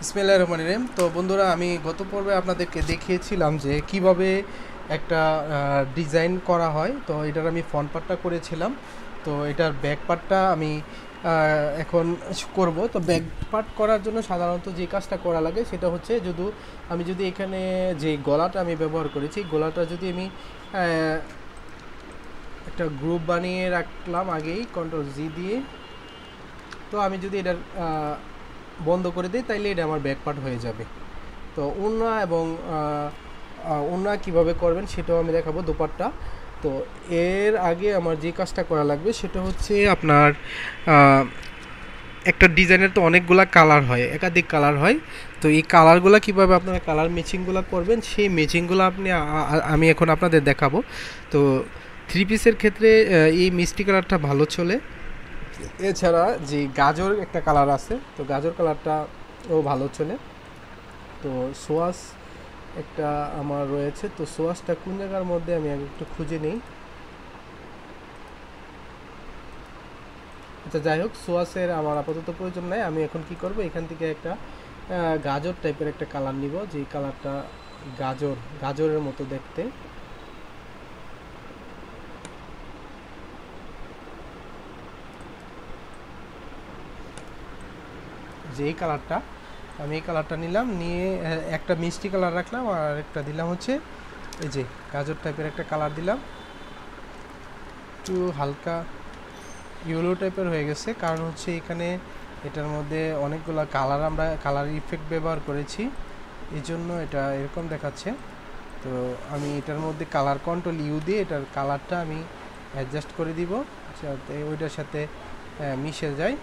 বিসমিল্লাহির রহমানির রহিম। তো বন্ধুরা, আমি গত পর্বে আপনাদেরকে দেখিয়েছিলাম যে কিভাবে একটা ডিজাইন করা হয়। তো এটার আমি ফ্রন্ট পার্টটা করেছিলাম, তো এটার ব্যাক পার্টটা আমি এখন করব। তো ব্যাক পার্ট করার জন্য সাধারণত যে কাজটা করা লাগে সেটা হচ্ছে, যদি এখানে যে গলাটা আমি ব্যবহার করেছি, গলাটা যদি আমি একটা গ্রুপ বানিয়ে রাখলাম আগেই কন্ট্রোল জি দিয়ে, তো আমি যদি এটার বন্ধ করে দিই তাইলে এটা আমার ব্যাক পার্ট হয়ে যাবে। তো ওড়না কীভাবে করবেন সেটাও আমি দেখাবো, দোপাট্টা। তো এর আগে আমার যে কাজটা করা লাগবে সেটা হচ্ছে আপনার একটা ডিজাইনের তো অনেকগুলা কালার হয়, একাধিক কালার হয়। তো এই কালারগুলো কীভাবে আপনারা কালার ম্যাচিংগুলো করবেন, সেই ম্যাচিংগুলো আমি এখন আপনাদের দেখাবো। তো থ্রি পিসের ক্ষেত্রে এই মিষ্টি কালারটা ভালো চলে। এছাড়া যে গাজর একটা কালার আছে, তো গাজর কালারটাও ভালো চলে। তো সোয়াস একটা আমার রয়েছে, তো সোয়াসটা কোন জায়গার মধ্যে আমি আগে একটু খুঁজে নিই। আচ্ছা, যাই হোক, সোয়াসের আমার আপাতত প্রয়োজন নাই। আমি এখন কি করব, এখান থেকে একটা গাজর টাইপের একটা কালার নিব, যে কালারটা গাজরের মতো দেখতে। যে এই কালারটা, আমি এই কালারটা নিলাম, নিয়ে একটা মিষ্টি কালার রাখলাম, আর একটা দিলাম হচ্ছে এই যে গাজর টাইপের একটা কালার দিলাম। একটু হালকা ইয়েলো টাইপের হয়ে গেছে, কারণ হচ্ছে এখানে এটার মধ্যে অনেকগুলো আমরা কালার ইফেক্ট ব্যবহার করেছি, এই জন্য এটা এরকম দেখাচ্ছে। তো আমি এটার মধ্যে কালার কন্ট্রোল ইউ দিয়ে এটার কালারটা আমি অ্যাডজাস্ট করে দিব, যাতে ওইটার সাথে মিশে যায়।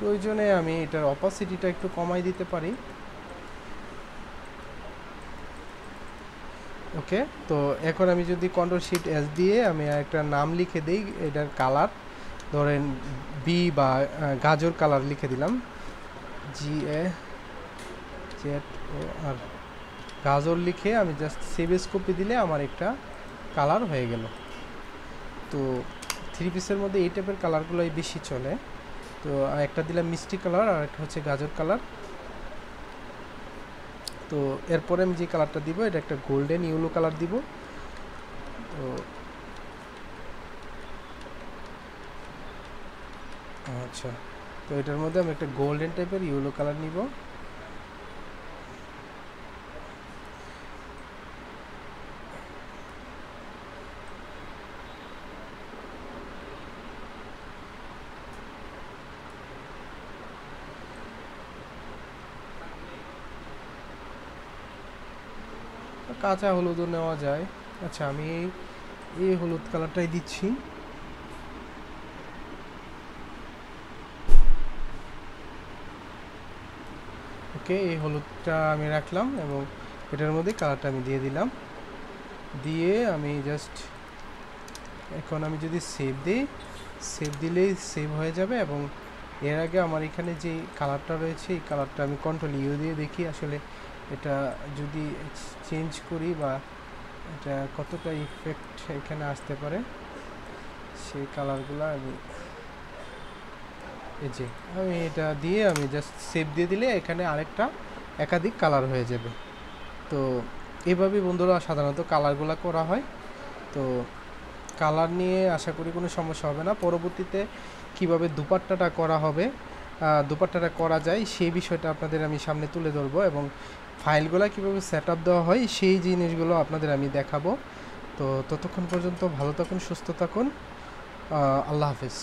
প্রয়োজনে আমি এটার অপাসিটিটা একটু কমাই দিতে পারি। ওকে, তো এখন আমি যদি কন্ট্রোল শিফট এস দিয়ে আমি একটা নাম লিখে দিই, এটার কালার ধরেন বি বা গাজর কালার লিখে দিলাম, GAZOR, গাজর লিখে আমি জাস্ট সেভ এস কপি দিলে আমার একটা কালার হয়ে গেল। তো থ্রি পিসের মধ্যে এই টাইপের কালারগুলোই বেশি চলে। তো একটা দিলাম মিষ্টি কালার, আর একটা হচ্ছে গাজর কালার। তো এরপরে আমি যে কালারটা দিব, এটা একটা গোল্ডেন ইয়েলো কালার দিব। তো আচ্ছা, তো এটার মধ্যে আমি একটা গোল্ডেন টাইপের ইয়েলো কালার নিব। কাঁচা হলুদও নেওয়া যায়। আচ্ছা, আমি এই হলুদ কালারটাই দিচ্ছি। ওকে, এই হলুদটা আমি রাখলাম এবং এটার মধ্যে কালারটা আমি দিয়ে দিলাম। দিয়ে আমি জাস্ট এখন আমি যদি সেভ দিই, সেভ দিলেই সেভ হয়ে যাবে। এবং এর আগে আমার এখানে যে কালারটা রয়েছে, এই কালারটা আমি কন্ট্রোল ইউ দিয়ে দেখি আসলে এটা যদি চেঞ্জ করি বা এটা কতটা ইফেক্ট এখানে আসতে পারে, সেই কালারগুলো আমি আমি এটা দিয়ে আমি জাস্ট সেভ দিয়ে দিলে এখানে আরেকটা একাধিক কালার হয়ে যাবে। তো এভাবেই বন্ধুরা সাধারণত কালারগুলো করা হয়। তো কালার নিয়ে আশা করি কোনো সমস্যা হবে না। পরবর্তীতে কিভাবে দুপাট্টাটা করা যায় সেই বিষয়টা আপনাদের আমি সামনে তুলে ধরবো, এবং ফাইলগুলো কীভাবে সেট আপ দেওয়া হয় সেই জিনিসগুলো আপনাদের আমি দেখাবো। তো ততক্ষণ পর্যন্ত ভালো থাকুন, সুস্থ থাকুন, আল্লাহ হাফেজ।